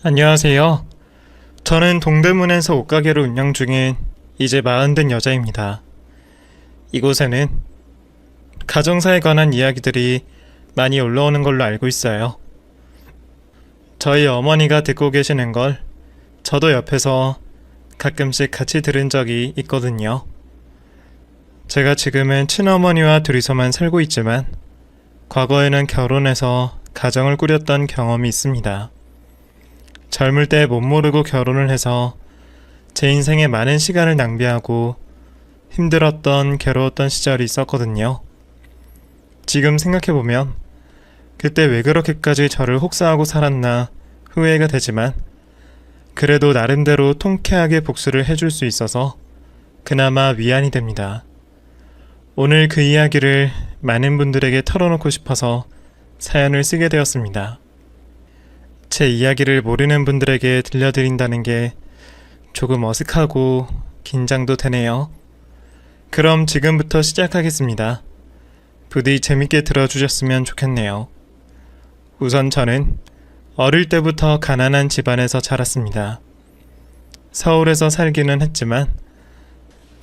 안녕하세요. 저는 동대문에서 옷가게를 운영 중인 이제 40된 여자입니다. 이곳에는 가정사에 관한 이야기들이 많이 올라오는 걸로 알고 있어요. 저희 어머니가 듣고 계시는 걸 저도 옆에서 가끔씩 같이 들은 적이 있거든요. 제가 지금은 친어머니와 둘이서만 살고 있지만 과거에는 결혼해서 가정을 꾸렸던 경험이 있습니다. 젊을 때 못 모르고 결혼을 해서 제 인생에 많은 시간을 낭비하고 힘들었던 괴로웠던 시절이 있었거든요. 지금 생각해보면 그때 왜 그렇게까지 저를 혹사하고 살았나 후회가 되지만 그래도 나름대로 통쾌하게 복수를 해줄 수 있어서 그나마 위안이 됩니다. 오늘 그 이야기를 많은 분들에게 털어놓고 싶어서 사연을 쓰게 되었습니다. 제 이야기를 모르는 분들에게 들려드린다는 게 조금 어색하고 긴장도 되네요. 그럼 지금부터 시작하겠습니다. 부디 재밌게 들어주셨으면 좋겠네요. 우선 저는 어릴 때부터 가난한 집안에서 자랐습니다. 서울에서 살기는 했지만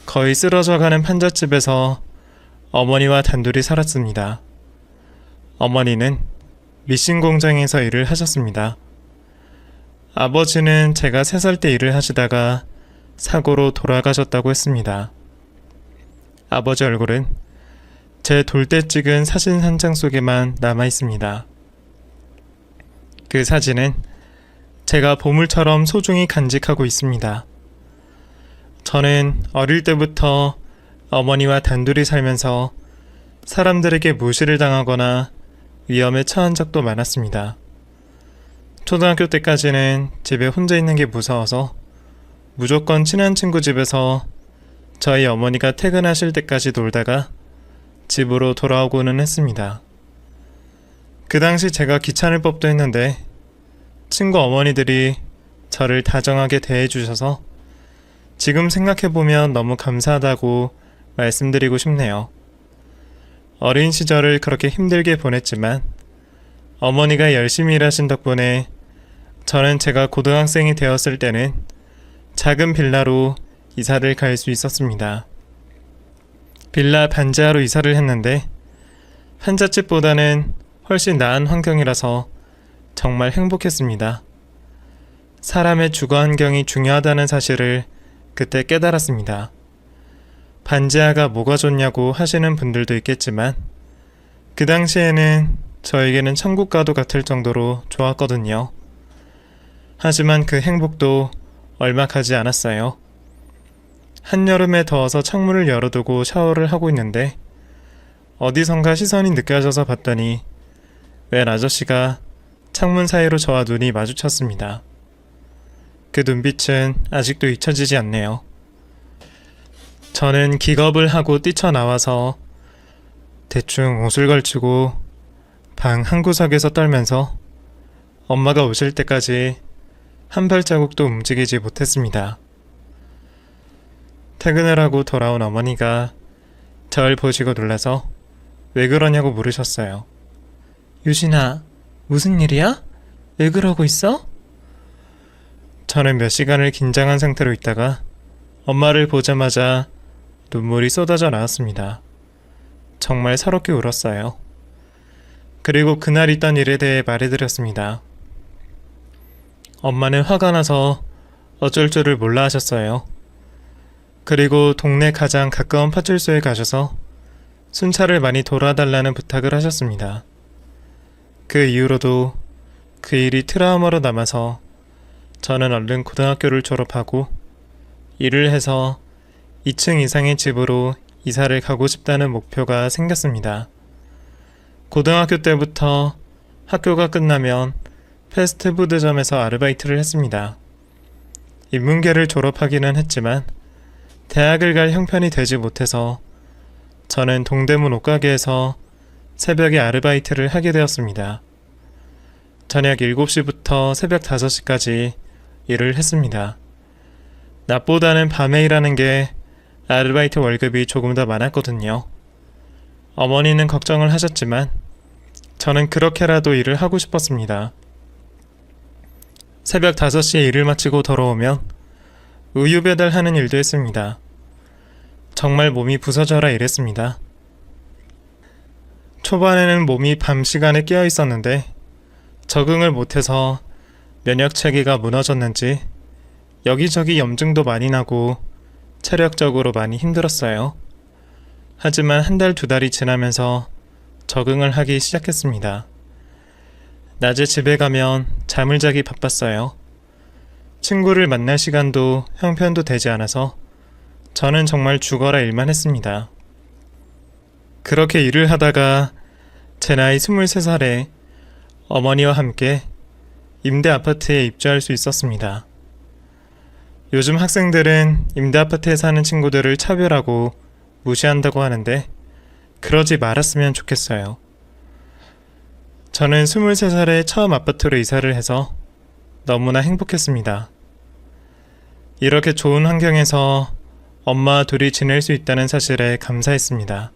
거의 쓰러져가는 판잣집에서 어머니와 단둘이 살았습니다. 어머니는 미싱 공장에서 일을 하셨습니다. 아버지는 제가 3살 때 일을 하시다가 사고로 돌아가셨다고 했습니다. 아버지 얼굴은 제 돌 때 찍은 사진 한 장 속에만 남아 있습니다. 그 사진은 제가 보물처럼 소중히 간직하고 있습니다. 저는 어릴 때부터 어머니와 단둘이 살면서 사람들에게 무시를 당하거나 위험에 처한 적도 많았습니다. 초등학교 때까지는 집에 혼자 있는 게 무서워서 무조건 친한 친구 집에서 저희 어머니가 퇴근하실 때까지 놀다가 집으로 돌아오고는 했습니다. 그 당시 제가 귀찮을 법도 했는데 친구 어머니들이 저를 다정하게 대해주셔서 지금 생각해보면 너무 감사하다고 말씀드리고 싶네요. 어린 시절을 그렇게 힘들게 보냈지만 어머니가 열심히 일하신 덕분에 저는 제가 고등학생이 되었을 때는 작은 빌라로 이사를 갈 수 있었습니다. 빌라 반지하로 이사를 했는데 판잣집보다는 훨씬 나은 환경이라서 정말 행복했습니다. 사람의 주거 환경이 중요하다는 사실을 그때 깨달았습니다. 반지하가 뭐가 좋냐고 하시는 분들도 있겠지만 그 당시에는 저에게는 천국과도 같을 정도로 좋았거든요. 하지만 그 행복도 얼마 가지 않았어요. 한여름에 더워서 창문을 열어두고 샤워를 하고 있는데 어디선가 시선이 느껴져서 봤더니 웬 아저씨가 창문 사이로 저와 눈이 마주쳤습니다. 그 눈빛은 아직도 잊혀지지 않네요. 저는 기겁을 하고 뛰쳐나와서 대충 옷을 걸치고 방 한 구석에서 떨면서 엄마가 오실 때까지 한 발자국도 움직이지 못했습니다. 퇴근을 하고 돌아온 어머니가 절 보시고 놀라서 왜 그러냐고 물으셨어요. 유진아, 무슨 일이야? 왜 그러고 있어? 저는 몇 시간을 긴장한 상태로 있다가 엄마를 보자마자 눈물이 쏟아져 나왔습니다. 정말 서럽게 울었어요. 그리고 그날 있던 일에 대해 말해드렸습니다. 엄마는 화가 나서 어쩔 줄을 몰라 하셨어요. 그리고 동네 가장 가까운 파출소에 가셔서 순찰을 많이 돌아달라는 부탁을 하셨습니다. 그 이후로도 그 일이 트라우마로 남아서 저는 얼른 고등학교를 졸업하고 일을 해서 2층 이상의 집으로 이사를 가고 싶다는 목표가 생겼습니다. 고등학교 때부터 학교가 끝나면 패스트푸드점에서 아르바이트를 했습니다. 인문계를 졸업하기는 했지만 대학을 갈 형편이 되지 못해서 저는 동대문 옷가게에서 새벽에 아르바이트를 하게 되었습니다. 저녁 7시부터 새벽 5시까지 일을 했습니다. 낮보다는 밤에 일하는 게 아르바이트 월급이 조금 더 많았거든요. 어머니는 걱정을 하셨지만 저는 그렇게라도 일을 하고 싶었습니다. 새벽 5시에 일을 마치고 돌아오면 우유 배달하는 일도 했습니다. 정말 몸이 부서져라 이랬습니다. 초반에는 몸이 밤 시간에 깨어 있었는데 적응을 못해서 면역 체계가 무너졌는지 여기저기 염증도 많이 나고 체력적으로 많이 힘들었어요. 하지만 한 달, 2달이 지나면서 적응을 하기 시작했습니다. 낮에 집에 가면 잠을 자기 바빴어요. 친구를 만날 시간도 형편도 되지 않아서 저는 정말 죽어라 일만 했습니다. 그렇게 일을 하다가 제 나이 23살에 어머니와 함께 임대 아파트에 입주할 수 있었습니다. 요즘 학생들은 임대 아파트에 사는 친구들을 차별하고 무시한다고 하는데 그러지 말았으면 좋겠어요. 저는 23살에 처음 아파트로 이사를 해서 너무나 행복했습니다. 이렇게 좋은 환경에서 엄마와 둘이 지낼 수 있다는 사실에 감사했습니다.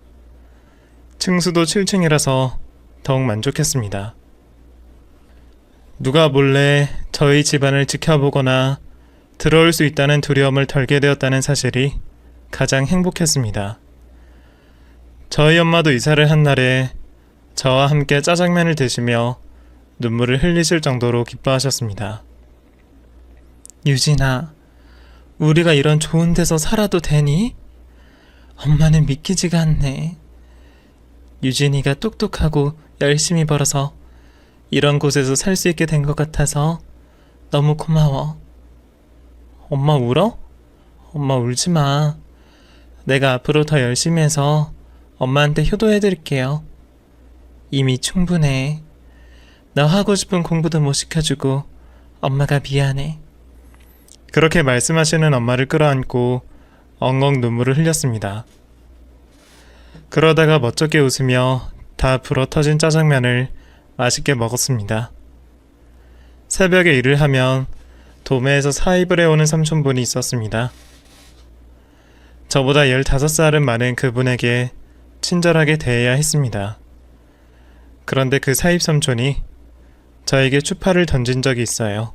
층수도 7층이라서 더욱 만족했습니다. 누가 몰래 저희 집안을 지켜보거나 들어올 수 있다는 두려움을 덜게 되었다는 사실이 가장 행복했습니다. 저희 엄마도 이사를 한 날에 저와 함께 짜장면을 드시며 눈물을 흘리실 정도로 기뻐하셨습니다. 유진아, 우리가 이런 좋은 데서 살아도 되니? 엄마는 믿기지가 않네. 유진이가 똑똑하고 열심히 벌어서 이런 곳에서 살 수 있게 된 것 같아서 너무 고마워. 엄마 울어? 엄마 울지 마. 내가 앞으로 더 열심히 해서 엄마한테 효도해드릴게요. 이미 충분해. 나 하고 싶은 공부도 못 시켜주고 엄마가 미안해. 그렇게 말씀하시는 엄마를 끌어안고 엉엉 눈물을 흘렸습니다. 그러다가 멋쩍게 웃으며 다 불어터진 짜장면을 맛있게 먹었습니다. 새벽에 일을 하면 도매에서 사입을 해오는 삼촌분이 있었습니다. 저보다 15살은 많은 그분에게 친절하게 대해야 했습니다. 그런데 그 사입 삼촌이 저에게 추파를 던진 적이 있어요.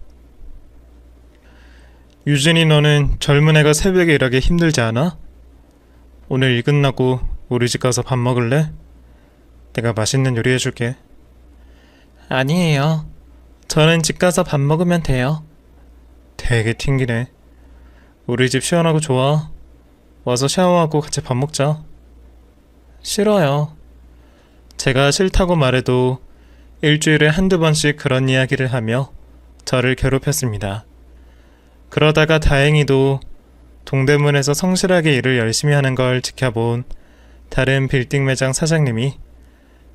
유진이, 너는 젊은 애가 새벽에 일하기 힘들지 않아? 오늘 일 끝나고 우리 집 가서 밥 먹을래? 내가 맛있는 요리 해줄게. 아니에요. 저는 집 가서 밥 먹으면 돼요. 되게 튕기네. 우리 집 시원하고 좋아. 와서 샤워하고 같이 밥 먹자. 싫어요. 제가 싫다고 말해도 일주일에 한두 번씩 그런 이야기를 하며 저를 괴롭혔습니다. 그러다가 다행히도 동대문에서 성실하게 일을 열심히 하는 걸 지켜본 다른 빌딩 매장 사장님이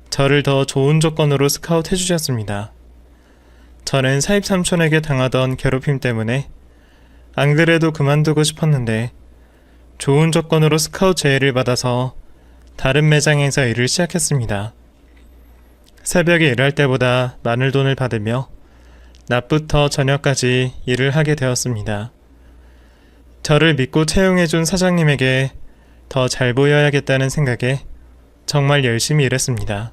저를 더 좋은 조건으로 스카우트 해주셨습니다. 저는 사입 삼촌에게 당하던 괴롭힘 때문에 안 그래도 그만두고 싶었는데 좋은 조건으로 스카우트 제의를 받아서 다른 매장에서 일을 시작했습니다. 새벽에 일할 때보다 많은 돈을 받으며 낮부터 저녁까지 일을 하게 되었습니다. 저를 믿고 채용해준 사장님에게 더 잘 보여야겠다는 생각에 정말 열심히 일했습니다.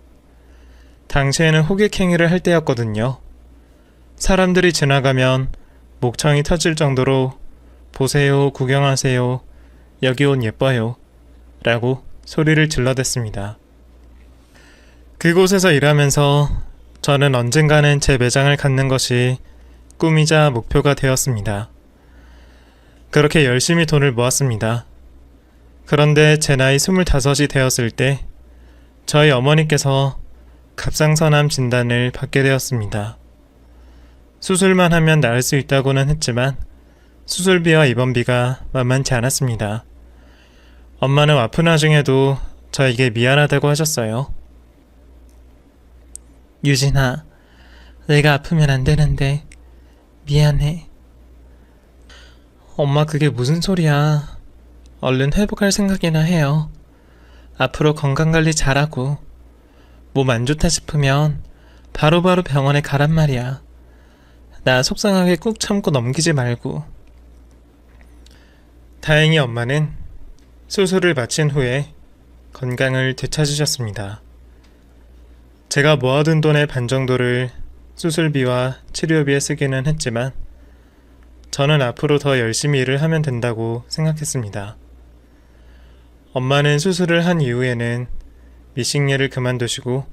당시에는 호객행위를 할 때였거든요. 사람들이 지나가면 목청이 터질 정도로 보세요, 구경하세요, 여기 옷 예뻐요 라고 소리를 질러댔습니다. 그곳에서 일하면서 저는 언젠가는 제 매장을 갖는 것이 꿈이자 목표가 되었습니다. 그렇게 열심히 돈을 모았습니다. 그런데 제 나이 25이 되었을 때 저희 어머니께서 갑상선암 진단을 받게 되었습니다. 수술만 하면 나을 수 있다고는 했지만 수술비와 입원비가 만만치 않았습니다. 엄마는 아픈 와중에도 저에게 미안하다고 하셨어요. 유진아, 내가 아프면 안 되는데 미안해. 엄마, 그게 무슨 소리야. 얼른 회복할 생각이나 해요. 앞으로 건강관리 잘하고 몸 안 좋다 싶으면 바로바로 병원에 가란 말이야. 나 속상하게 꾹 참고 넘기지 말고. 다행히 엄마는 수술을 마친 후에 건강을 되찾으셨습니다. 제가 모아둔 돈의 반 정도를 수술비와 치료비에 쓰기는 했지만 저는 앞으로 더 열심히 일을 하면 된다고 생각했습니다. 엄마는 수술을 한 이후에는 미식일을 그만두시고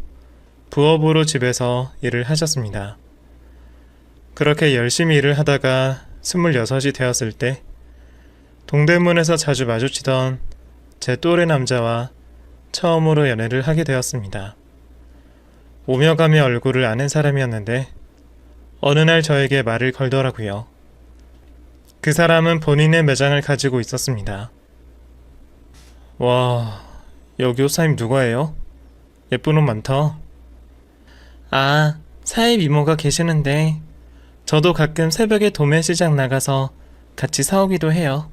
부업으로 집에서 일을 하셨습니다. 그렇게 열심히 일을 하다가 26이 되었을 때 동대문에서 자주 마주치던 제 또래 남자와 처음으로 연애를 하게 되었습니다. 오며 가며 얼굴을 아는 사람이었는데 어느 날 저에게 말을 걸더라고요. 그 사람은 본인의 매장을 가지고 있었습니다. 와, 여기 옷사임 누가예요? 예쁜 옷 많다. 아, 사입 이모가 계시는데 저도 가끔 새벽에 도매시장 나가서 같이 사오기도 해요.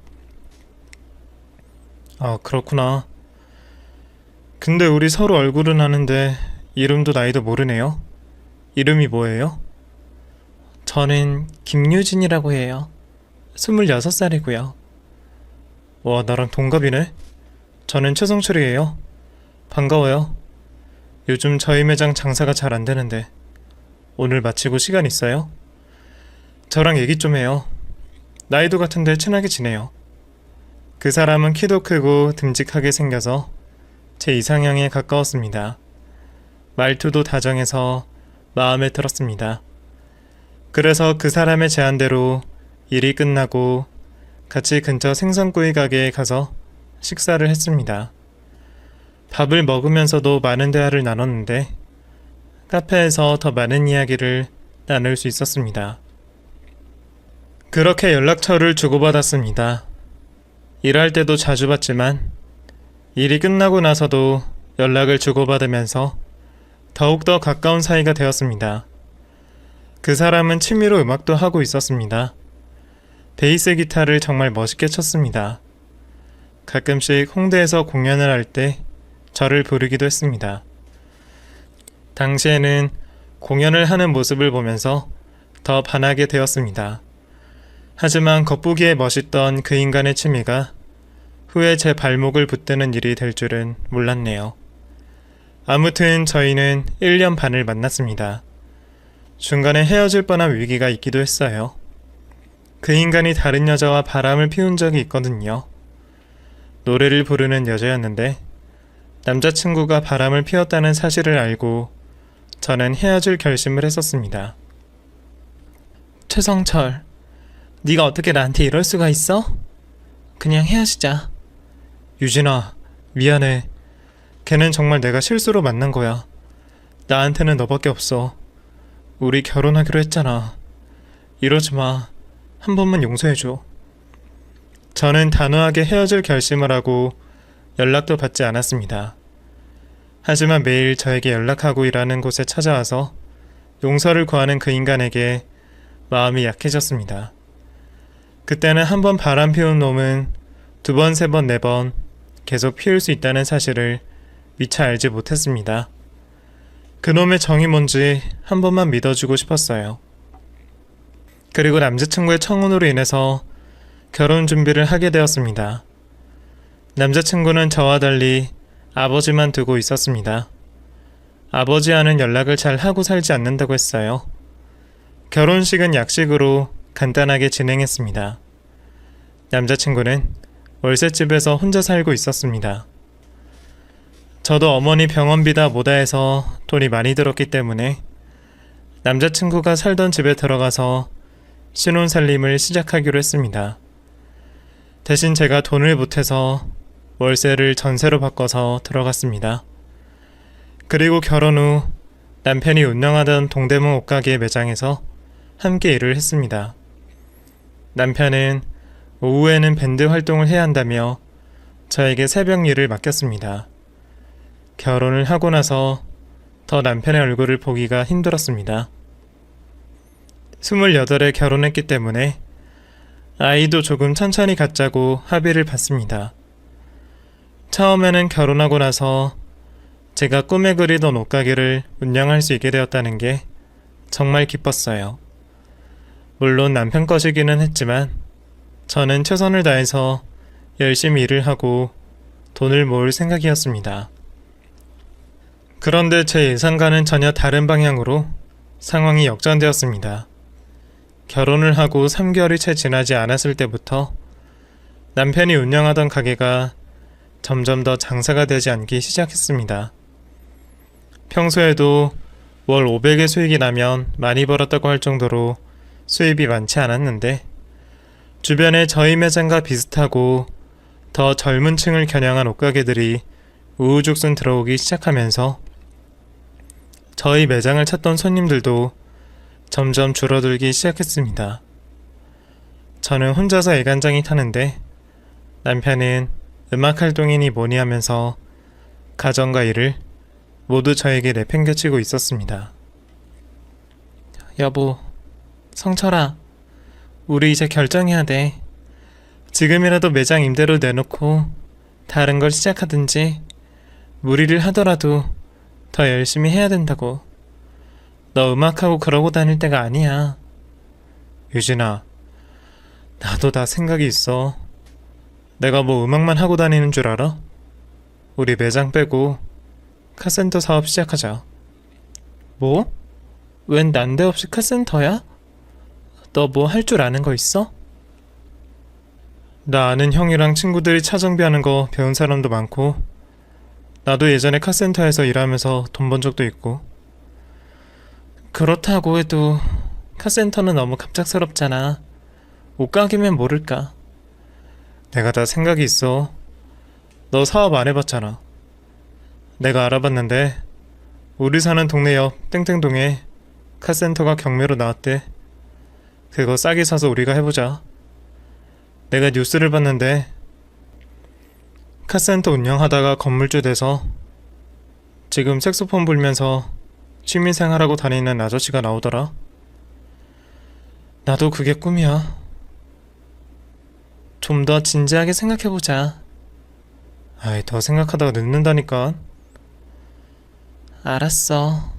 아, 그렇구나. 근데 우리 서로 얼굴은 아는데 이름도 나이도 모르네요. 이름이 뭐예요? 저는 김유진이라고 해요. 26살이고요. 와, 나랑 동갑이네. 저는 최성철이에요. 반가워요. 요즘 저희 매장 장사가 잘 안 되는데 오늘 마치고 시간 있어요? 저랑 얘기 좀 해요. 나이도 같은데 친하게 지내요. 그 사람은 키도 크고 듬직하게 생겨서 제 이상형에 가까웠습니다. 말투도 다정해서 마음에 들었습니다. 그래서 그 사람의 제안대로 일이 끝나고 같이 근처 생선구이 가게에 가서 식사를 했습니다. 밥을 먹으면서도 많은 대화를 나눴는데 카페에서 더 많은 이야기를 나눌 수 있었습니다. 그렇게 연락처를 주고받았습니다. 일할 때도 자주 받지만 일이 끝나고 나서도 연락을 주고받으면서 더욱더 가까운 사이가 되었습니다. 그 사람은 취미로 음악도 하고 있었습니다. 베이스 기타를 정말 멋있게 쳤습니다. 가끔씩 홍대에서 공연을 할 때 저를 부르기도 했습니다. 당시에는 공연을 하는 모습을 보면서 더 반하게 되었습니다. 하지만 겉보기에 멋있던 그 인간의 취미가 후에 제 발목을 붙드는 일이 될 줄은 몰랐네요. 아무튼 저희는 1년 반을 만났습니다. 중간에 헤어질 뻔한 위기가 있기도 했어요. 그 인간이 다른 여자와 바람을 피운 적이 있거든요. 노래를 부르는 여자였는데 남자친구가 바람을 피웠다는 사실을 알고 저는 헤어질 결심을 했었습니다. 최성철, 네가 어떻게 나한테 이럴 수가 있어? 그냥 헤어지자. 유진아, 미안해. 걔는 정말 내가 실수로 만난 거야. 나한테는 너밖에 없어. 우리 결혼하기로 했잖아. 이러지 마. 한 번만 용서해줘. 저는 단호하게 헤어질 결심을 하고 연락도 받지 않았습니다. 하지만 매일 저에게 연락하고 일하는 곳에 찾아와서 용서를 구하는 그 인간에게 마음이 약해졌습니다. 그때는 한 번 바람 피운 놈은 2번, 3번, 4번 계속 피울 수 있다는 사실을 미처 알지 못했습니다. 그놈의 정이 뭔지 한 번만 믿어주고 싶었어요. 그리고 남자친구의 청혼으로 인해서 결혼 준비를 하게 되었습니다. 남자친구는 저와 달리 아버지만 두고 있었습니다. 아버지와는 연락을 잘 하고 살지 않는다고 했어요. 결혼식은 약식으로 간단하게 진행했습니다. 남자친구는 월세집에서 혼자 살고 있었습니다. 저도 어머니 병원비다 뭐다 해서 돈이 많이 들었기 때문에 남자친구가 살던 집에 들어가서 신혼살림을 시작하기로 했습니다. 대신 제가 돈을 보태서 월세를 전세로 바꿔서 들어갔습니다. 그리고 결혼 후 남편이 운영하던 동대문 옷가게 매장에서 함께 일을 했습니다. 남편은 오후에는 밴드 활동을 해야 한다며 저에게 새벽 일을 맡겼습니다. 결혼을 하고 나서 더 남편의 얼굴을 보기가 힘들었습니다. 28에 결혼했기 때문에 아이도 조금 천천히 갖자고 합의를 봤습니다. 처음에는 결혼하고 나서 제가 꿈에 그리던 옷가게를 운영할 수 있게 되었다는 게 정말 기뻤어요. 물론 남편 것이기는 했지만 저는 최선을 다해서 열심히 일을 하고 돈을 모을 생각이었습니다. 그런데 제 예상과는 전혀 다른 방향으로 상황이 역전되었습니다. 결혼을 하고 3개월이 채 지나지 않았을 때부터 남편이 운영하던 가게가 점점 더 장사가 되지 않기 시작했습니다. 평소에도 월 500의 수익이 나면 많이 벌었다고 할 정도로 수입이 많지 않았는데 주변에 저희 매장과 비슷하고 더 젊은 층을 겨냥한 옷가게들이 우후죽순 들어오기 시작하면서 저희 매장을 찾던 손님들도 점점 줄어들기 시작했습니다. 저는 혼자서 애간장이 타는데 남편은 음악 활동이니 뭐니 하면서 가정과 일을 모두 저에게 내팽개치고 있었습니다. 여보, 성철아, 우리 이제 결정해야 돼. 지금이라도 매장 임대료 내놓고 다른 걸 시작하든지 무리를 하더라도 더 열심히 해야 된다고. 너 음악하고 그러고 다닐 때가 아니야. 유진아, 나도 다 생각이 있어. 내가 뭐 음악만 하고 다니는 줄 알아? 우리 매장 빼고 카센터 사업 시작하자. 뭐? 웬 난데없이 카센터야? 너 뭐 할 줄 아는 거 있어? 나 아는 형이랑 친구들이 차 정비하는 거 배운 사람도 많고 나도 예전에 카센터에서 일하면서 돈 번 적도 있고. 그렇다고 해도 카센터는 너무 갑작스럽잖아. 옷가게면 모를까. 내가 다 생각이 있어. 너 사업 안 해봤잖아. 내가 알아봤는데 우리 사는 동네 옆 땡땡동에 카센터가 경매로 나왔대. 그거 싸게 사서 우리가 해보자. 내가 뉴스를 봤는데 카센터 운영하다가 건물주 돼서 지금 색소폰 불면서 취미생활하고 다니는 아저씨가 나오더라. 나도 그게 꿈이야. 좀 더 진지하게 생각해보자. 아이, 더 생각하다가 늦는다니까. 알았어.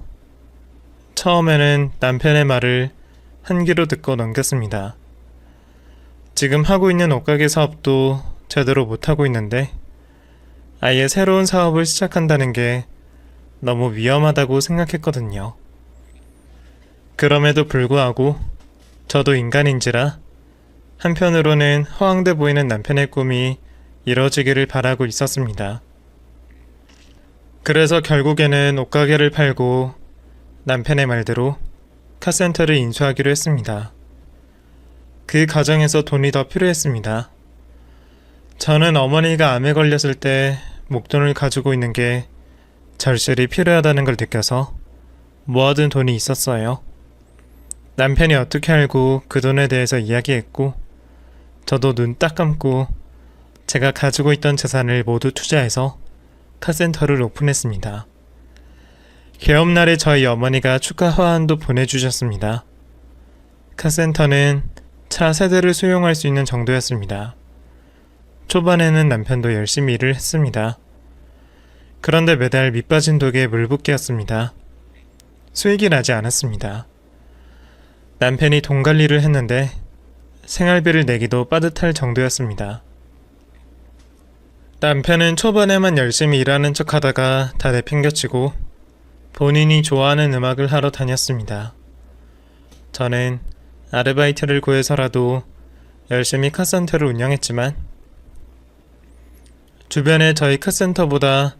처음에는 남편의 말을 한 귀로 듣고 넘겼습니다. 지금 하고 있는 옷가게 사업도 제대로 못하고 있는데 아예 새로운 사업을 시작한다는 게 너무 위험하다고 생각했거든요. 그럼에도 불구하고 저도 인간인지라 한편으로는 허황돼 보이는 남편의 꿈이 이뤄지기를 바라고 있었습니다. 그래서 결국에는 옷가게를 팔고 남편의 말대로 카센터를 인수하기로 했습니다. 그 과정에서 돈이 더 필요했습니다. 저는 어머니가 암에 걸렸을 때 목돈을 가지고 있는 게 절실히 필요하다는 걸 느껴서 모아둔 돈이 있었어요. 남편이 어떻게 알고 그 돈에 대해서 이야기했고 저도 눈 딱 감고 제가 가지고 있던 재산을 모두 투자해서 카센터를 오픈했습니다. 개업날에 저희 어머니가 축하 화환도 보내주셨습니다. 카센터는 차 세대를 수용할 수 있는 정도였습니다. 초반에는 남편도 열심히 일을 했습니다. 그런데 매달 밑빠진 독에 물붓기였습니다. 수익이 나지 않았습니다. 남편이 돈 관리를 했는데 생활비를 내기도 빠듯할 정도였습니다. 남편은 초반에만 열심히 일하는 척 하다가 다 내팽겨치고 본인이 좋아하는 음악을 하러 다녔습니다. 저는 아르바이트를 구해서라도 열심히 카센터를 운영했지만 주변에 저희 카센터보다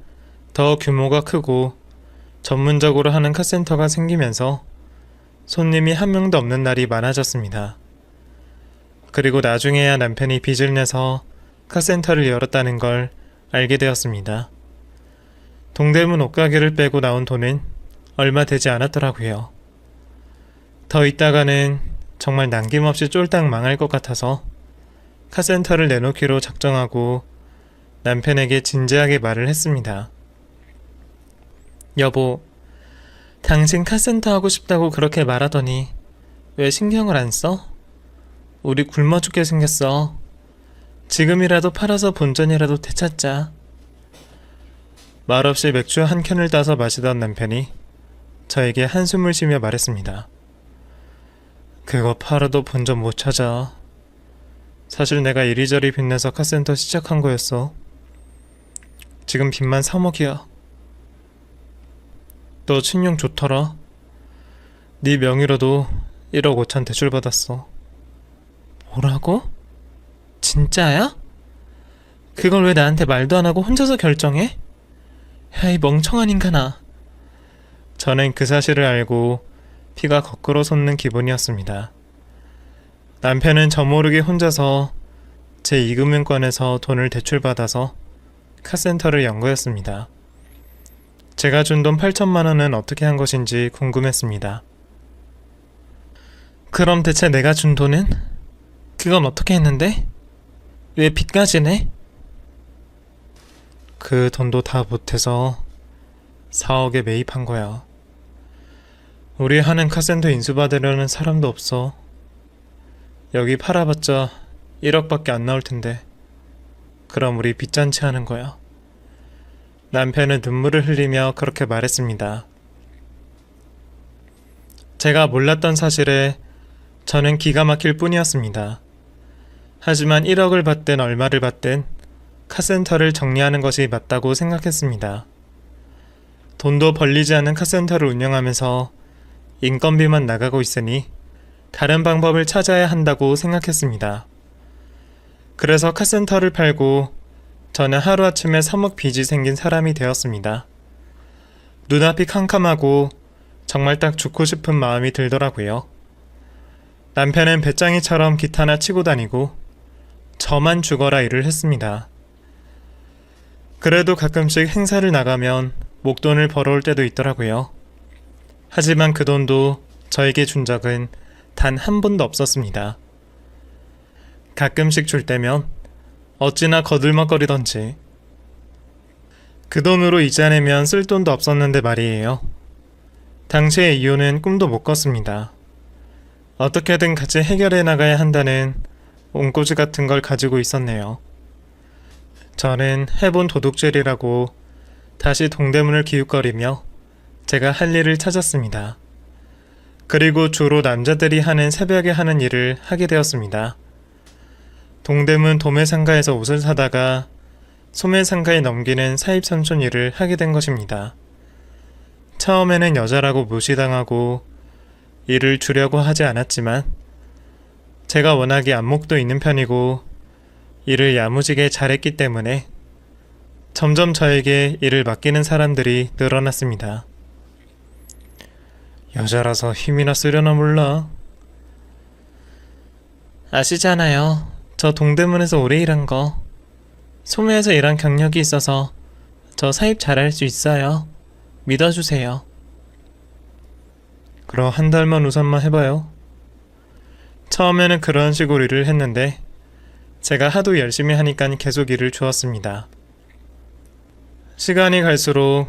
더 규모가 크고 전문적으로 하는 카센터가 생기면서 손님이 한 명도 없는 날이 많아졌습니다. 그리고 나중에야 남편이 빚을 내서 카센터를 열었다는 걸 알게 되었습니다. 동대문 옷가게를 빼고 나온 돈은 얼마 되지 않았더라고요. 더 있다가는 정말 남김없이 쫄딱 망할 것 같아서 카센터를 내놓기로 작정하고 남편에게 진지하게 말을 했습니다. 여보, 당신 카센터 하고 싶다고 그렇게 말하더니 왜 신경을 안 써? 우리 굶어 죽게 생겼어. 지금이라도 팔아서 본전이라도 되찾자. 말없이 맥주 한 캔을 따서 마시던 남편이 저에게 한숨을 쉬며 말했습니다. 그거 팔아도 본전 못 찾아. 사실 내가 이리저리 빚내서 카센터 시작한 거였어. 지금 빚만 3억이야. 너 친형 좋더라. 네 명의로도 1억 5천 대출받았어. 뭐라고? 진짜야? 그걸 왜 나한테 말도 안 하고 혼자서 결정해? 야, 이 멍청한 인간아. 저는 그 사실을 알고 피가 거꾸로 솟는 기분이었습니다. 남편은 저 모르게 혼자서 제 이금융권에서 돈을 대출받아서 카센터를 연 거였습니다. 제가 준 돈 8천만 원은 어떻게 한 것인지 궁금했습니다. 그럼 대체 내가 준 돈은? 그건 어떻게 했는데? 왜 빚까지 내? 그 돈도 다 못해서 4억에 매입한 거야. 우리 하는 카센터 인수받으려는 사람도 없어. 여기 팔아봤자 1억밖에 안 나올 텐데. 그럼 우리 빚잔치 하는 거야. 남편은 눈물을 흘리며 그렇게 말했습니다. 제가 몰랐던 사실에 저는 기가 막힐 뿐이었습니다. 하지만 1억을 받든 얼마를 받든 카센터를 정리하는 것이 맞다고 생각했습니다. 돈도 벌리지 않은 카센터를 운영하면서 인건비만 나가고 있으니 다른 방법을 찾아야 한다고 생각했습니다. 그래서 카센터를 팔고 저는 하루아침에 3억 빚이 생긴 사람이 되었습니다. 눈앞이 캄캄하고 정말 딱 죽고 싶은 마음이 들더라고요. 남편은 배짱이처럼 기타나 치고 다니고 저만 죽어라 일을 했습니다. 그래도 가끔씩 행사를 나가면 목돈을 벌어올 때도 있더라고요. 하지만 그 돈도 저에게 준 적은 단 한 번도 없었습니다. 가끔씩 줄 때면 어찌나 거들먹거리던지. 그 돈으로 이자 내면 쓸 돈도 없었는데 말이에요. 당시의 이유는 꿈도 못 꿨습니다. 어떻게든 같이 해결해 나가야 한다는 옹꼬지 같은 걸 가지고 있었네요. 저는 해본 도둑질이라고 다시 동대문을 기웃거리며 제가 할 일을 찾았습니다. 그리고 주로 남자들이 하는 새벽에 하는 일을 하게 되었습니다. 동대문 도매상가에서 옷을 사다가 소매상가에 넘기는 사입선촌 일을 하게 된 것입니다. 처음에는 여자라고 무시당하고 일을 주려고 하지 않았지만 제가 워낙에 안목도 있는 편이고 일을 야무지게 잘했기 때문에 점점 저에게 일을 맡기는 사람들이 늘어났습니다. 여자라서 힘이나 쓰려나 몰라. 아시잖아요. 저 동대문에서 오래 일한 거. 소매에서 일한 경력이 있어서 저 사입 잘할 수 있어요. 믿어주세요. 그럼 한 달만 우선만 해봐요. 처음에는 그런 식으로 일을 했는데 제가 하도 열심히 하니까 계속 일을 주었습니다. 시간이 갈수록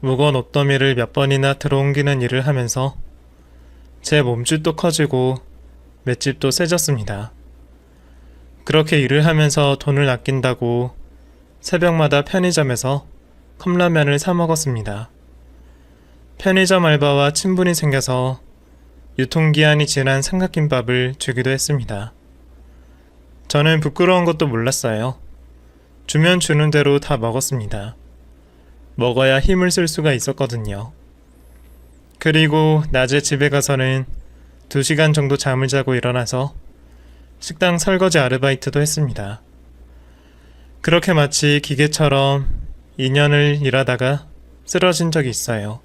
무거운 옷더미를 몇 번이나 들어옮기는 일을 하면서 제 몸집도 커지고 맷집도 세졌습니다. 그렇게 일을 하면서 돈을 아낀다고 새벽마다 편의점에서 컵라면을 사 먹었습니다. 편의점 알바와 친분이 생겨서 유통기한이 지난 삼각김밥을 주기도 했습니다. 저는 부끄러운 것도 몰랐어요. 주면 주는 대로 다 먹었습니다. 먹어야 힘을 쓸 수가 있었거든요. 그리고 낮에 집에 가서는 2시간 정도 잠을 자고 일어나서 식당 설거지 아르바이트도 했습니다. 그렇게 마치 기계처럼 2년을 일하다가 쓰러진 적이 있어요.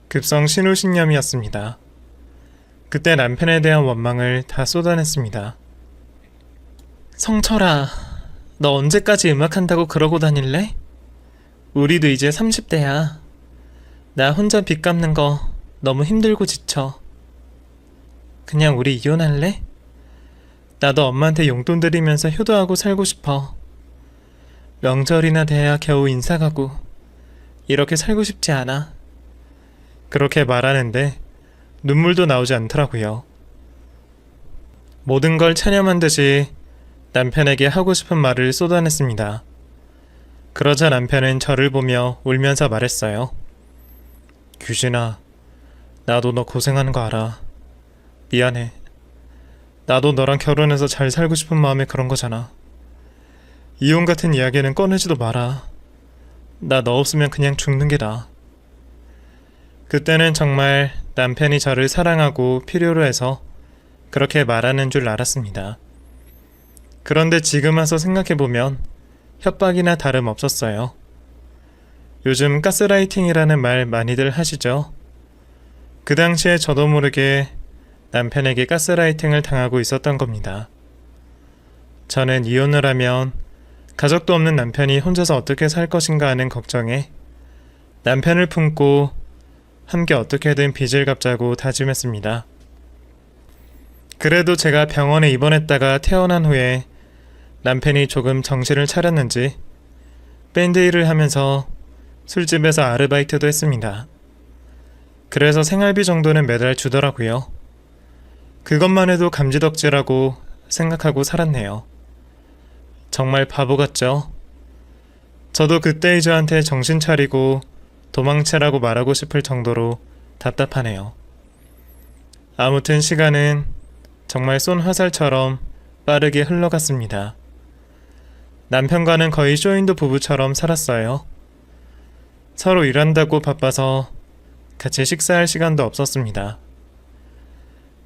급성 신우신염이었습니다. 그때 남편에 대한 원망을 다 쏟아냈습니다. 성철아, 너 언제까지 음악한다고 그러고 다닐래? 우리도 이제 30대야. 나 혼자 빚 갚는 거 너무 힘들고 지쳐. 그냥 우리 이혼할래? 나도 엄마한테 용돈 드리면서 효도하고 살고 싶어. 명절이나 돼야 겨우 인사 가고 이렇게 살고 싶지 않아. 그렇게 말하는데 눈물도 나오지 않더라고요. 모든 걸 체념한 듯이 남편에게 하고 싶은 말을 쏟아냈습니다. 그러자 남편은 저를 보며 울면서 말했어요. 규진아, 나도 너 고생하는 거 알아. 미안해. 나도 너랑 결혼해서 잘 살고 싶은 마음에 그런 거잖아. 이혼 같은 이야기는 꺼내지도 마라. 나 너 없으면 그냥 죽는 게 나아. 그때는 정말 남편이 저를 사랑하고 필요로 해서 그렇게 말하는 줄 알았습니다. 그런데 지금 와서 생각해보면 협박이나 다름없었어요. 요즘 가스라이팅이라는 말 많이들 하시죠? 그 당시에 저도 모르게 남편에게 가스라이팅을 당하고 있었던 겁니다. 저는 이혼을 하면 가족도 없는 남편이 혼자서 어떻게 살 것인가 하는 걱정에 남편을 품고 함께 어떻게든 빚을 갚자고 다짐했습니다. 그래도 제가 병원에 입원했다가 퇴원한 후에 남편이 조금 정신을 차렸는지 밴드 일을 하면서 술집에서 아르바이트도 했습니다. 그래서 생활비 정도는 매달 주더라고요. 그것만 해도 감지덕지라고 생각하고 살았네요. 정말 바보 같죠? 저도 그때의 저한테 정신 차리고 도망치라고 말하고 싶을 정도로 답답하네요. 아무튼 시간은 정말 쏜 화살처럼 빠르게 흘러갔습니다. 남편과는 거의 쇼윈도 부부처럼 살았어요. 서로 일한다고 바빠서 같이 식사할 시간도 없었습니다.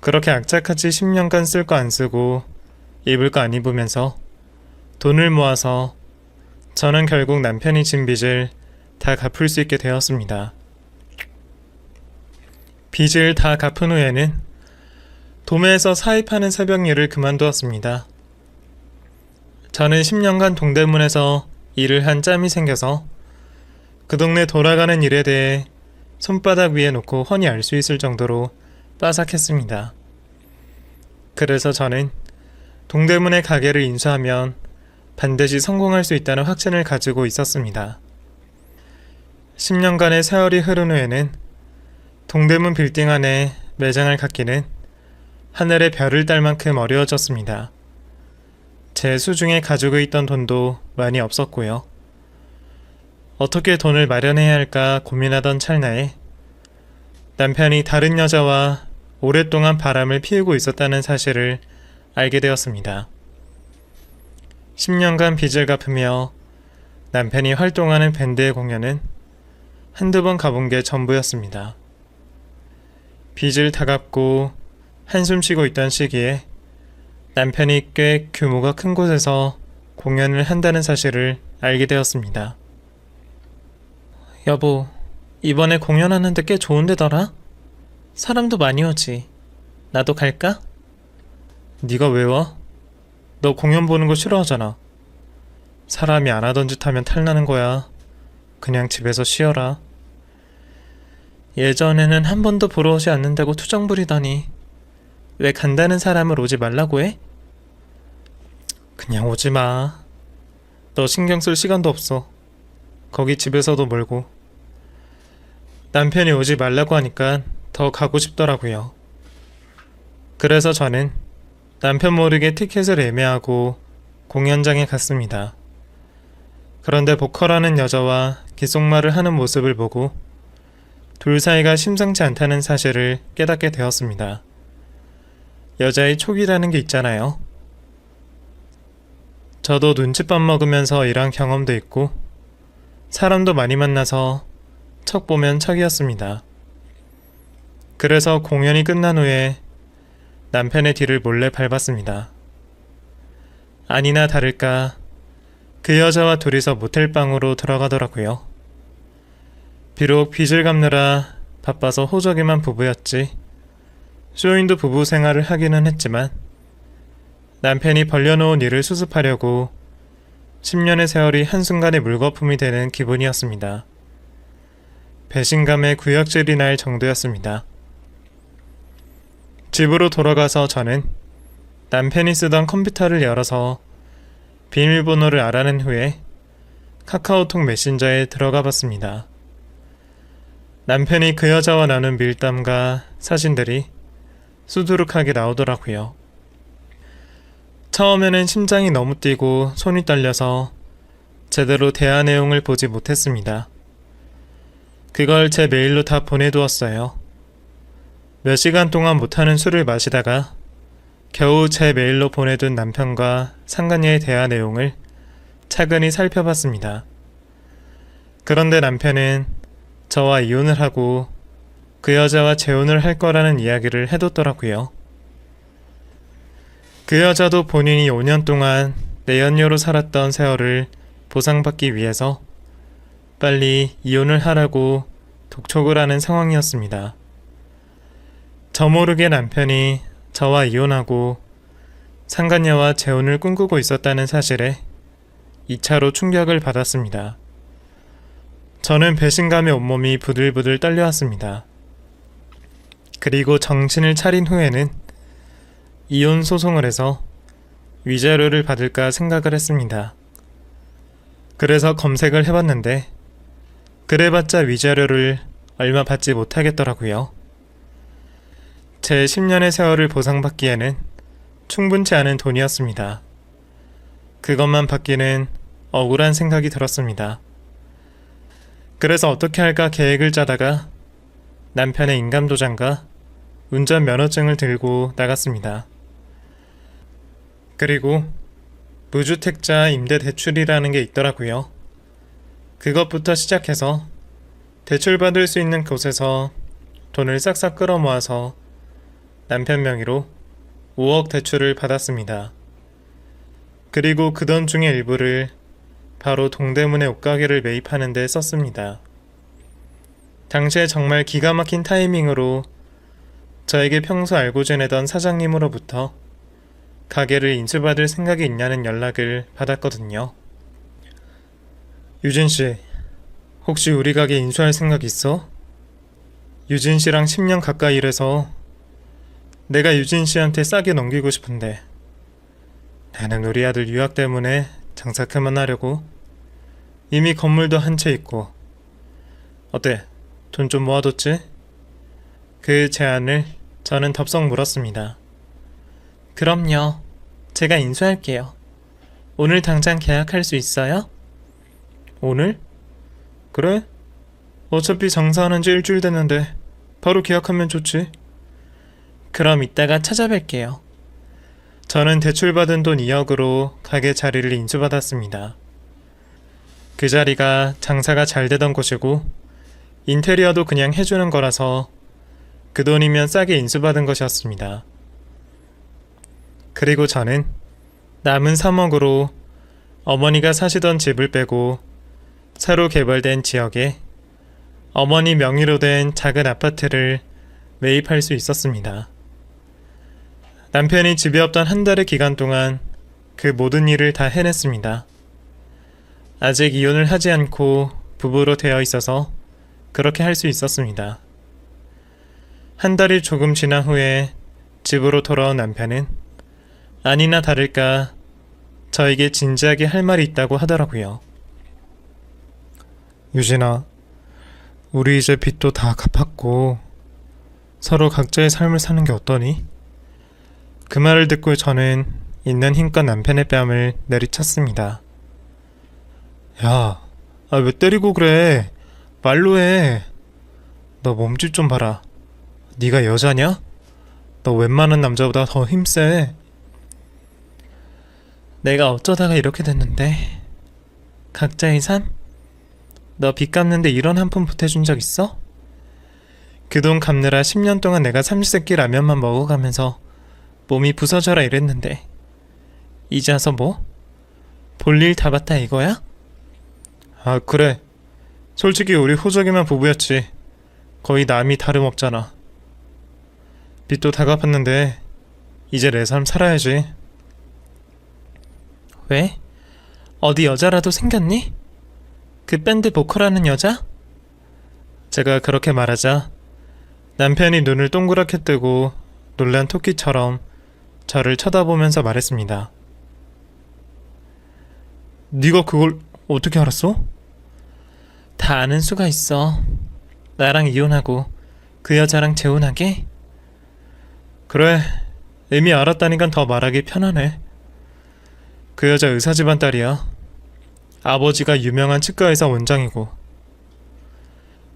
그렇게 악착같이 10년간 쓸 거 안 쓰고 입을 거 안 입으면서 돈을 모아서 저는 결국 남편이 진 빚을 다 갚을 수 있게 되었습니다. 빚을 다 갚은 후에는 도매에서 사입하는 새벽 일을 그만두었습니다. 저는 10년간 동대문에서 일을 한 짬이 생겨서 그 동네 돌아가는 일에 대해 손바닥 위에 놓고 훤히 알 수 있을 정도로 빠삭했습니다. 그래서 저는 동대문의 가게를 인수하면 반드시 성공할 수 있다는 확신을 가지고 있었습니다. 10년간의 세월이 흐른 후에는 동대문 빌딩 안에 매장을 갖기는 하늘의 별을 딸 만큼 어려워졌습니다. 제 수중에 가지고 있던 돈도 많이 없었고요. 어떻게 돈을 마련해야 할까 고민하던 찰나에 남편이 다른 여자와 오랫동안 바람을 피우고 있었다는 사실을 알게 되었습니다. 10년간 빚을 갚으며 남편이 활동하는 밴드의 공연은 한두 번 가본 게 전부였습니다. 빚을 다 갚고 한숨 쉬고 있던 시기에 남편이 꽤 규모가 큰 곳에서 공연을 한다는 사실을 알게 되었습니다. 여보, 이번에 공연하는데 꽤 좋은 데더라? 사람도 많이 오지. 나도 갈까? 네가 왜 와? 너 공연 보는 거 싫어하잖아. 사람이 안 하던 짓 하면 탈나는 거야. 그냥 집에서 쉬어라. 예전에는 한 번도 보러 오지 않는다고 투정 부리더니 왜 간다는 사람을 오지 말라고 해? 그냥 오지 마. 너 신경 쓸 시간도 없어. 거기 집에서도 멀고. 남편이 오지 말라고 하니까 더 가고 싶더라고요. 그래서 저는 남편 모르게 티켓을 예매하고 공연장에 갔습니다. 그런데 보컬하는 여자와 귓속말을 하는 모습을 보고 둘 사이가 심상치 않다는 사실을 깨닫게 되었습니다. 여자의 촉이라는 게 있잖아요. 저도 눈칫밥 먹으면서 일한 경험도 있고 사람도 많이 만나서 척 보면 척이었습니다. 그래서 공연이 끝난 후에 남편의 뒤를 몰래 밟았습니다. 아니나 다를까 그 여자와 둘이서 모텔방으로 들어가더라고요. 비록 빚을 갚느라 바빠서 호적이만 부부였지 쇼윈도 부부 생활을 하기는 했지만 남편이 벌려놓은 일을 수습하려고 10년의 세월이 한순간에 물거품이 되는 기분이었습니다. 배신감에 구역질이 날 정도였습니다. 집으로 돌아가서 저는 남편이 쓰던 컴퓨터를 열어서 비밀번호를 알아낸 후에 카카오톡 메신저에 들어가 봤습니다. 남편이 그 여자와 나눈 밀담과 사진들이 수두룩하게 나오더라고요. 처음에는 심장이 너무 뛰고 손이 떨려서 제대로 대화 내용을 보지 못했습니다. 그걸 제 메일로 다 보내두었어요. 몇 시간 동안 못하는 술을 마시다가 겨우 제 메일로 보내둔 남편과 상간녀의 대화 내용을 차근히 살펴봤습니다. 그런데 남편은 저와 이혼을 하고 그 여자와 재혼을 할 거라는 이야기를 해뒀더라고요. 그 여자도 본인이 5년 동안 내연녀로 살았던 세월을 보상받기 위해서 빨리 이혼을 하라고 독촉을 하는 상황이었습니다. 저 모르게 남편이 저와 이혼하고 상간녀와 재혼을 꿈꾸고 있었다는 사실에 2차로 충격을 받았습니다. 저는 배신감에 온몸이 부들부들 떨려왔습니다. 그리고 정신을 차린 후에는 이혼 소송을 해서 위자료를 받을까 생각을 했습니다. 그래서 검색을 해봤는데 그래봤자 위자료를 얼마 받지 못하겠더라고요. 제 10년의 세월을 보상받기에는 충분치 않은 돈이었습니다. 그것만 받기는 억울한 생각이 들었습니다. 그래서 어떻게 할까 계획을 짜다가 남편의 인감도장과 운전면허증을 들고 나갔습니다. 그리고 무주택자 임대대출이라는 게 있더라고요. 그것부터 시작해서 대출받을 수 있는 곳에서 돈을 싹싹 끌어모아서 남편 명의로 5억 대출을 받았습니다. 그리고 그 돈 중의 일부를 바로 동대문의 옷가게를 매입하는 데 썼습니다. 당시에 정말 기가 막힌 타이밍으로 저에게 평소 알고 지내던 사장님으로부터 가게를 인수받을 생각이 있냐는 연락을 받았거든요. 유진씨, 혹시 우리 가게 인수할 생각 있어? 유진씨랑 10년 가까이 일해서 내가 유진씨한테 싸게 넘기고 싶은데 나는 우리 아들 유학 때문에 장사 그만하려고 이미 건물도 한 채 있고 어때? 돈 좀 모아뒀지? 그 제안을 저는 덥석 물었습니다. 그럼요. 제가 인수할게요. 오늘 당장 계약할 수 있어요? 오늘? 그래? 어차피 장사하는 지 일주일 됐는데 바로 계약하면 좋지. 그럼 이따가 찾아뵐게요. 저는 대출받은 돈 2억으로 가게 자리를 인수받았습니다. 그 자리가 장사가 잘 되던 곳이고 인테리어도 그냥 해주는 거라서 그 돈이면 싸게 인수받은 것이었습니다. 그리고 저는 남은 3억으로 어머니가 사시던 집을 빼고 새로 개발된 지역에 어머니 명의로 된 작은 아파트를 매입할 수 있었습니다. 남편이 집에 없던 한 달의 기간 동안 그 모든 일을 다 해냈습니다. 아직 이혼을 하지 않고 부부로 되어 있어서 그렇게 할 수 있었습니다. 한 달이 조금 지난 후에 집으로 돌아온 남편은 아니나 다를까 저에게 진지하게 할 말이 있다고 하더라고요. 유진아, 우리 이제 빚도 다 갚았고 서로 각자의 삶을 사는 게 어떠니? 그 말을 듣고 저는 있는 힘껏 남편의 뺨을 내리쳤습니다. 야, 왜 때리고 그래? 말로 해. 너 몸짓 좀 봐라. 네가 여자냐? 너 웬만한 남자보다 더 힘세. 내가 어쩌다가 이렇게 됐는데 각자의 삶? 너 빚 갚는데 이런 한 푼 보태준 적 있어? 그 돈 갚느라 10년 동안 내가 삼시세끼 라면만 먹어가면서 몸이 부서져라 이랬는데 이제 와서 뭐? 볼일 다 봤다 이거야? 아 그래. 솔직히 우리 호적이만 부부였지. 거의 남이 다름없잖아. 빚도 다 갚았는데 이제 내 삶 살아야지. 왜? 어디 여자라도 생겼니? 그 밴드 보컬하는 여자? 제가 그렇게 말하자 남편이 눈을 동그랗게 뜨고 놀란 토끼처럼 저를 쳐다보면서 말했습니다. 네가 그걸 어떻게 알았어? 다 아는 수가 있어. 나랑 이혼하고 그 여자랑 재혼하게? 그래, 이미 알았다니까 더 말하기 편하네. 그 여자 의사 집안 딸이야. 아버지가 유명한 치과의사 원장이고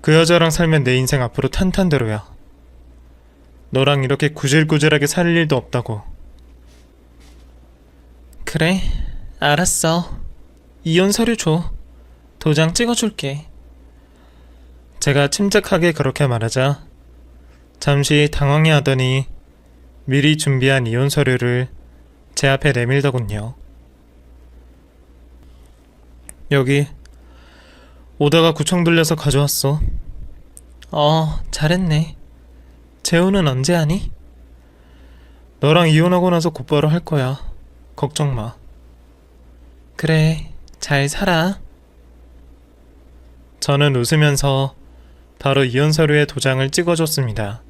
그 여자랑 살면 내 인생 앞으로 탄탄대로야. 너랑 이렇게 구질구질하게 살 일도 없다고. 그래, 알았어. 이혼 서류 줘. 도장 찍어줄게. 제가 침착하게 그렇게 말하자 잠시 당황해하더니 미리 준비한 이혼 서류를 제 앞에 내밀더군요. 여기, 오다가 구청 들려서 가져왔어. 잘했네. 재혼은 언제 하니? 너랑 이혼하고 나서 곧바로 할 거야. 걱정 마. 그래, 잘 살아. 저는 웃으면서 바로 이혼 서류에 도장을 찍어줬습니다.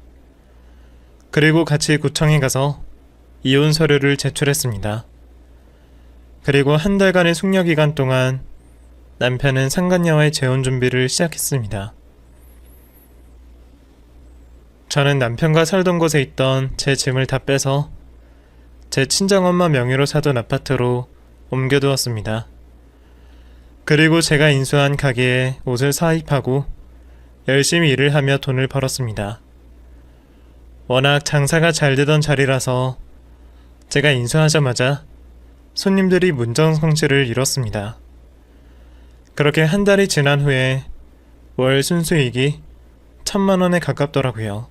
그리고 같이 구청에 가서 이혼 서류를 제출했습니다. 그리고 한 달간의 숙려 기간 동안 남편은 상간녀와의 재혼 준비를 시작했습니다. 저는 남편과 살던 곳에 있던 제 짐을 다 빼서 제 친정엄마 명의로 사둔 아파트로 옮겨두었습니다. 그리고 제가 인수한 가게에 옷을 사입하고 열심히 일을 하며 돈을 벌었습니다. 워낙 장사가 잘 되던 자리라서 제가 인수하자마자 손님들이 문정성시를 이뤘습니다. 그렇게 한 달이 지난 후에 월 순수익이 1,000만 원에 가깝더라고요.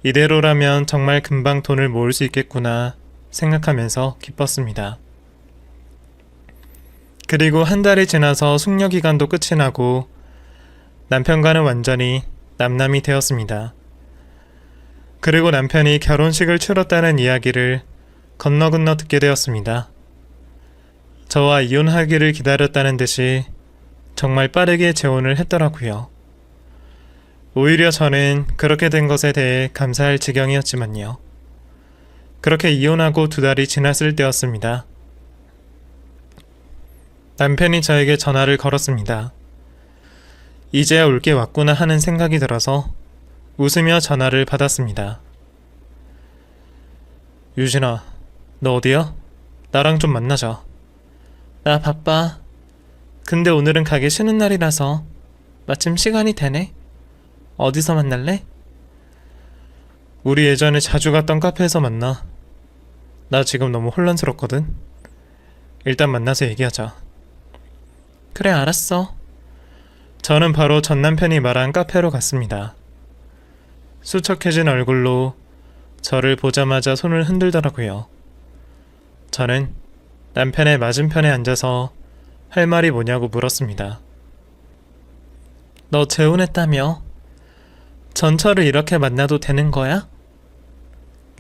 이대로라면 정말 금방 돈을 모을 수 있겠구나 생각하면서 기뻤습니다. 그리고 한 달이 지나서 숙려 기간도 끝이 나고 남편과는 완전히 남남이 되었습니다. 그리고 남편이 결혼식을 치렀다는 이야기를 건너 듣게 되었습니다. 저와 이혼하기를 기다렸다는 듯이 정말 빠르게 재혼을 했더라고요. 오히려 저는 그렇게 된 것에 대해 감사할 지경이었지만요. 그렇게 이혼하고 2달이 지났을 때였습니다. 남편이 저에게 전화를 걸었습니다. 이제야 올 게 왔구나 하는 생각이 들어서 웃으며 전화를 받았습니다. 유진아, 너 어디야? 나랑 좀 만나자. 나 바빠. 근데 오늘은 가게 쉬는 날이라서 마침 시간이 되네. 어디서 만날래? 우리 예전에 자주 갔던 카페에서 만나. 나 지금 너무 혼란스럽거든. 일단 만나서 얘기하자. 그래, 알았어. 저는 바로 전 남편이 말한 카페로 갔습니다. 수척해진 얼굴로 저를 보자마자 손을 흔들더라고요. 저는 남편의 맞은편에 앉아서 할 말이 뭐냐고 물었습니다. 너 재혼했다며? 전철을 이렇게 만나도 되는 거야?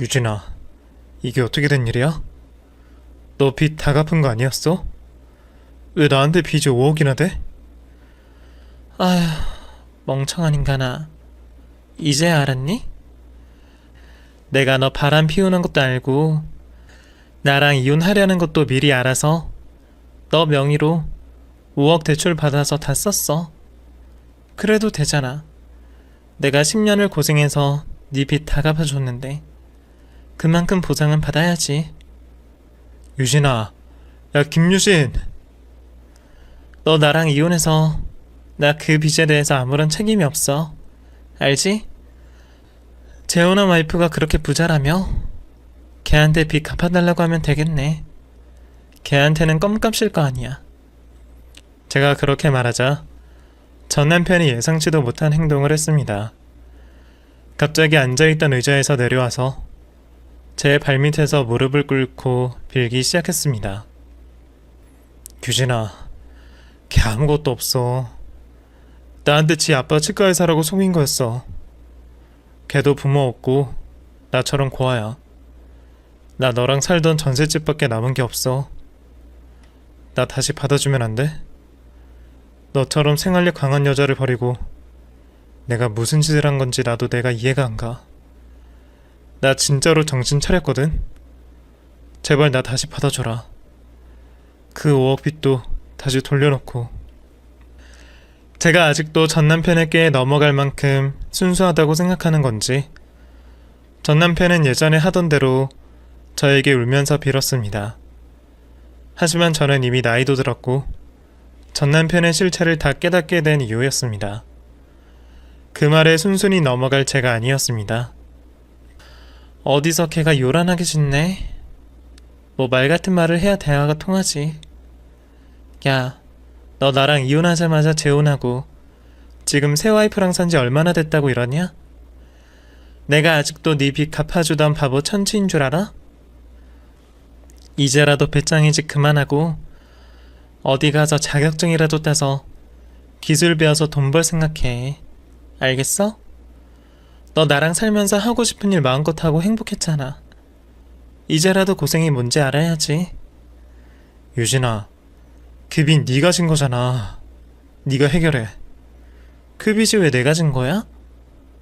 유진아, 이게 어떻게 된 일이야? 너 빚 다 갚은 거 아니었어? 왜 나한테 빚이 5억이나 돼? 아휴, 멍청한 인간아. 이제 알았니? 내가 너 바람 피우는 것도 알고 나랑 이혼하려는 것도 미리 알아서 너 명의로 5억 대출 받아서 다 썼어. 그래도 되잖아. 내가 10년을 고생해서 네 빚 다 갚아줬는데 그만큼 보상은 받아야지. 유진아, 야 김유진. 너 나랑 이혼해서 나 그 빚에 대해서 아무런 책임이 없어. 알지? 재혼한 와이프가 그렇게 부자라며? 걔한테 빚 갚아달라고 하면 되겠네. 걔한테는 껌값일 거 아니야. 제가 그렇게 말하자 전 남편이 예상치도 못한 행동을 했습니다. 갑자기 앉아있던 의자에서 내려와서 제 발밑에서 무릎을 꿇고 빌기 시작했습니다. 규진아, 걔 아무것도 없어. 나한테 지 아빠 치과에 사라고 속인 거였어. 걔도 부모 없고 나처럼 고아야. 나 너랑 살던 전셋집밖에 남은 게 없어. 나 다시 받아주면 안 돼? 너처럼 생활력 강한 여자를 버리고 내가 무슨 짓을 한 건지 나도 내가 이해가 안 가. 나 진짜로 정신 차렸거든. 제발 나 다시 받아줘라. 그 5억 빚도 다시 돌려놓고. 제가 아직도 전 남편에게 넘어갈 만큼 순수하다고 생각하는 건지 전 남편은 예전에 하던 대로 저에게 울면서 빌었습니다. 하지만 저는 이미 나이도 들었고 전 남편의 실체를 다 깨닫게 된 이유였습니다. 그 말에 순순히 넘어갈 제가 아니었습니다. 어디서 걔가 요란하게 짖네. 뭐 말 같은 말을 해야 대화가 통하지. 야, 너 나랑 이혼하자마자 재혼하고 지금 새 와이프랑 산지 얼마나 됐다고 이러냐? 내가 아직도 네 빚 갚아주던 바보 천치인 줄 알아? 이제라도 배짱이짓 그만하고 어디 가서 자격증이라도 따서 기술 배워서 돈 벌 생각해. 알겠어? 너 나랑 살면서 하고 싶은 일 마음껏 하고 행복했잖아. 이제라도 고생이 뭔지 알아야지. 유진아, 그 빚 네가 진 거잖아. 네가 해결해. 그 빚이 왜 내가 진 거야?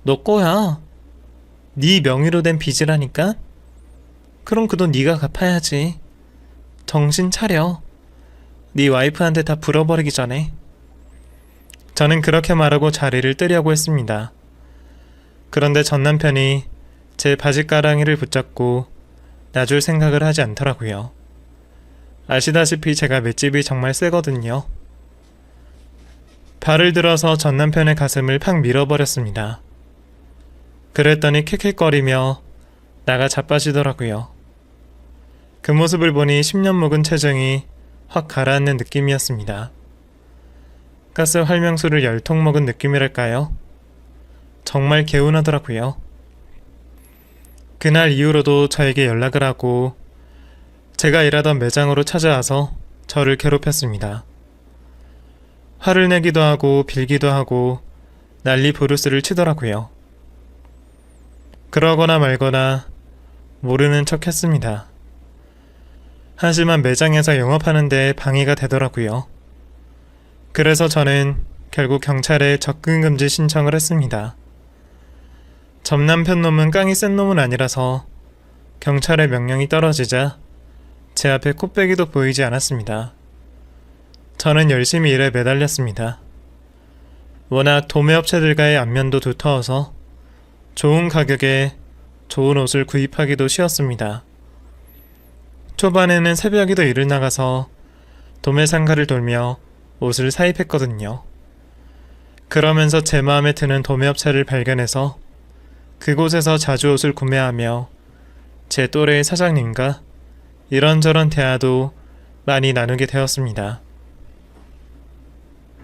너 거야. 네 명의로 된 빚이라니까? 그럼 그 돈 네가 갚아야지. 정신 차려. 네 와이프한테 다 불어버리기 전에. 저는 그렇게 말하고 자리를 뜨려고 했습니다. 그런데 전 남편이 제 바지가랑이를 붙잡고 놔줄 생각을 하지 않더라고요. 아시다시피 제가 맷집이 정말 세거든요. 발을 들어서 전 남편의 가슴을 팍 밀어버렸습니다. 그랬더니 킥킥거리며 나가 자빠지더라고요. 그 모습을 보니 10년 묵은 체정이 확 가라앉는 느낌이었습니다. 가스 활명수를 10통 먹은 느낌이랄까요? 정말 개운하더라고요. 그날 이후로도 저에게 연락을 하고 제가 일하던 매장으로 찾아와서 저를 괴롭혔습니다. 화를 내기도 하고 빌기도 하고 난리 부르스를 치더라고요. 그러거나 말거나 모르는 척 했습니다. 하지만 매장에서 영업하는 데 방해가 되더라고요. 그래서 저는 결국 경찰에 접근금지 신청을 했습니다. 전남편 놈은 깡이 센 놈은 아니라서 경찰의 명령이 떨어지자 제 앞에 코빼기도 보이지 않았습니다. 저는 열심히 일에 매달렸습니다. 워낙 도매업체들과의 안면도 두터워서 좋은 가격에 좋은 옷을 구입하기도 쉬웠습니다. 초반에는 새벽에도 일을 나가서 도매상가를 돌며 옷을 사입했거든요. 그러면서 제 마음에 드는 도매업체를 발견해서 그곳에서 자주 옷을 구매하며 제 또래의 사장님과 이런저런 대화도 많이 나누게 되었습니다.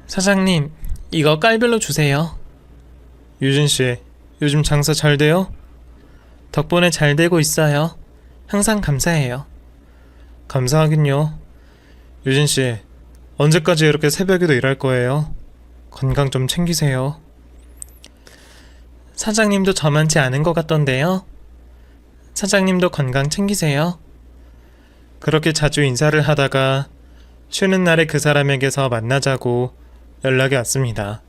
사장님, 이거 깔별로 주세요. 유진씨, 요즘 장사 잘 돼요? 덕분에 잘 되고 있어요. 항상 감사해요. 감사하긴요. 유진씨, 언제까지 이렇게 새벽에도 일할 거예요? 건강 좀 챙기세요. 사장님도 저만치 않은 것 같던데요. 사장님도 건강 챙기세요. 그렇게 자주 인사를 하다가 쉬는 날에 그 사람에게서 만나자고 연락이 왔습니다.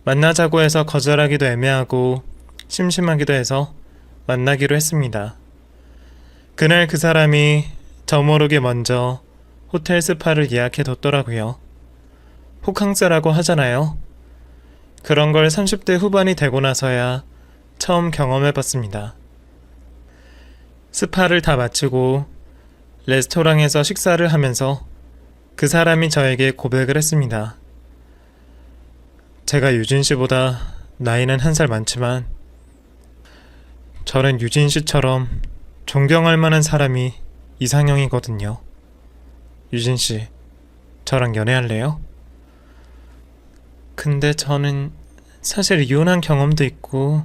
만나자고 해서 거절하기도 애매하고 심심하기도 해서 만나기로 했습니다. 그날 그 사람이 저 모르게 먼저 호텔 스파를 예약해 뒀더라고요. 호캉스라고 하잖아요. 그런 걸 30대 후반이 되고 나서야 처음 경험해봤습니다. 스파를 다 마치고 레스토랑에서 식사를 하면서 그 사람이 저에게 고백을 했습니다. 제가 유진씨보다 나이는 한 살 많지만 저는 유진씨처럼 존경할 만한 사람이 이상형이거든요. 유진씨, 저랑 연애할래요? 근데 저는 사실 이혼한 경험도 있고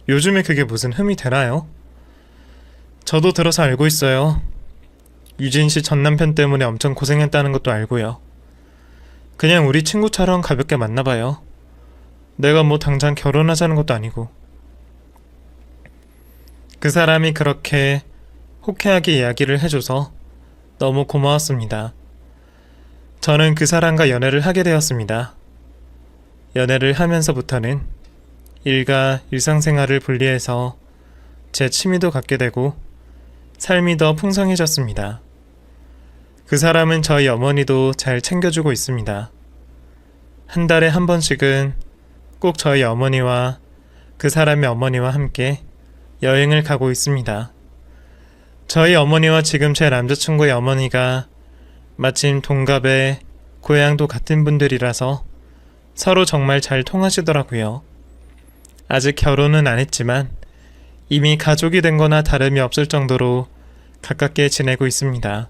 요즘에 그게 무슨 흠이 되나요? 저도 들어서 알고 있어요. 유진씨 전남편 때문에 엄청 고생했다는 것도 알고요. 그냥 우리 친구처럼 가볍게 만나봐요. 내가 뭐 당장 결혼하자는 것도 아니고. 그 사람이 그렇게 호쾌하게 이야기를 해줘서 너무 고마웠습니다. 저는 그 사람과 연애를 하게 되었습니다. 연애를 하면서부터는 일과 일상생활을 분리해서 제 취미도 갖게 되고 삶이 더 풍성해졌습니다. 그 사람은 저희 어머니도 잘 챙겨주고 있습니다. 한 달에 한 번씩은 꼭 저희 어머니와 그 사람의 어머니와 함께 여행을 가고 있습니다. 저희 어머니와 지금 제 남자친구의 어머니가 마침 동갑에 고향도 같은 분들이라서 서로 정말 잘 통하시더라고요. 아직 결혼은 안 했지만 이미 가족이 된 거나 다름이 없을 정도로 가깝게 지내고 있습니다.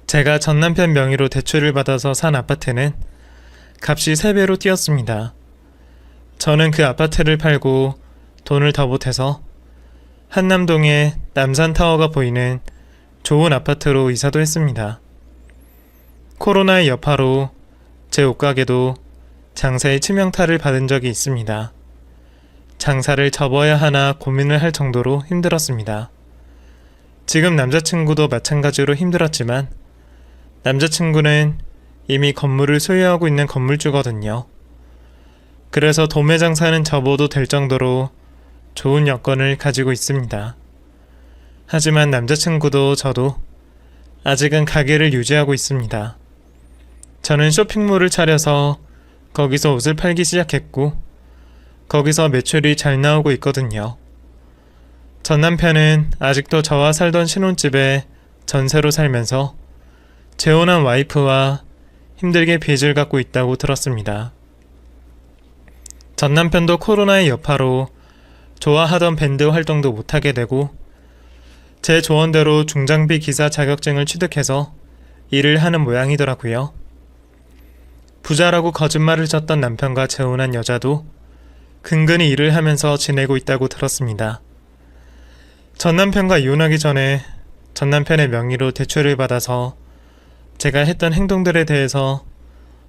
제가 전남편 명의로 대출을 받아서 산 아파트는 값이 3배로 뛰었습니다. 저는 그 아파트를 팔고 돈을 더 보태서 한남동에 남산타워가 보이는 좋은 아파트로 이사도 했습니다. 코로나의 여파로 제 옷가게도 장사에 치명타를 받은 적이 있습니다. 장사를 접어야 하나 고민을 할 정도로 힘들었습니다. 지금 남자친구도 마찬가지로 힘들었지만 남자친구는 이미 건물을 소유하고 있는 건물주거든요. 그래서 도매 장사는 접어도 될 정도로 좋은 여건을 가지고 있습니다. 하지만 남자친구도 저도 아직은 가게를 유지하고 있습니다. 저는 쇼핑몰을 차려서 거기서 옷을 팔기 시작했고 거기서 매출이 잘 나오고 있거든요. 전 남편은 아직도 저와 살던 신혼집에 전세로 살면서 재혼한 와이프와 힘들게 빚을 갖고 있다고 들었습니다. 전 남편도 코로나의 여파로 좋아하던 밴드 활동도 못하게 되고 제 조언대로 중장비 기사 자격증을 취득해서 일을 하는 모양이더라고요. 부자라고 거짓말을 쳤던 남편과 재혼한 여자도 근근히 일을 하면서 지내고 있다고 들었습니다. 전 남편과 이혼하기 전에 전 남편의 명의로 대출을 받아서 제가 했던 행동들에 대해서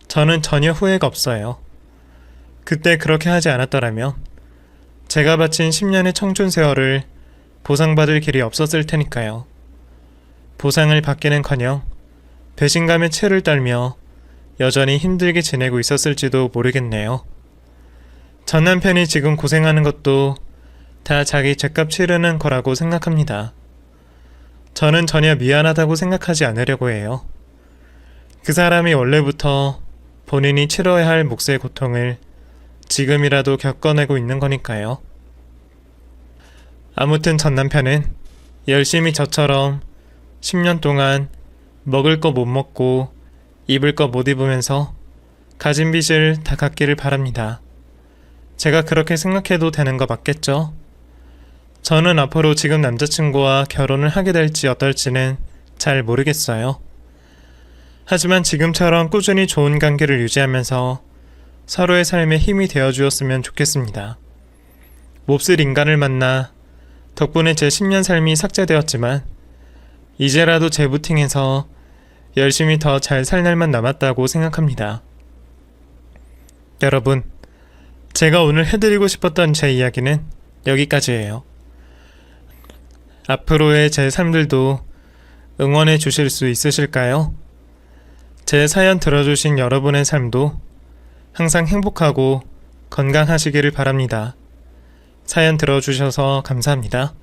저는 전혀 후회가 없어요. 그때 그렇게 하지 않았더라면 제가 바친 10년의 청춘 세월을 보상받을 길이 없었을 테니까요. 보상을 받기는커녕 배신감에 채를 떨며 여전히 힘들게 지내고 있었을지도 모르겠네요. 전 남편이 지금 고생하는 것도 다 자기 죗값 치르는 거라고 생각합니다. 저는 전혀 미안하다고 생각하지 않으려고 해요. 그 사람이 원래부터 본인이 치러야 할 몫의 고통을 지금이라도 겪어내고 있는 거니까요. 아무튼 전 남편은 열심히 저처럼 10년 동안 먹을 거 못 먹고 입을 거 못 입으면서 가진 빚을 다 갚기를 바랍니다. 제가 그렇게 생각해도 되는 거 맞겠죠? 저는 앞으로 지금 남자친구와 결혼을 하게 될지 어떨지는 잘 모르겠어요. 하지만 지금처럼 꾸준히 좋은 관계를 유지하면서 서로의 삶에 힘이 되어주었으면 좋겠습니다. 몹쓸 인간을 만나 덕분에 제 10년 삶이 삭제되었지만 이제라도 재부팅해서 열심히 더 잘 살 날만 남았다고 생각합니다. 여러분, 제가 오늘 해드리고 싶었던 제 이야기는 여기까지예요. 앞으로의 제 삶들도 응원해 주실 수 있으실까요? 제 사연 들어주신 여러분의 삶도 항상 행복하고 건강하시기를 바랍니다. 사연 들어주셔서 감사합니다.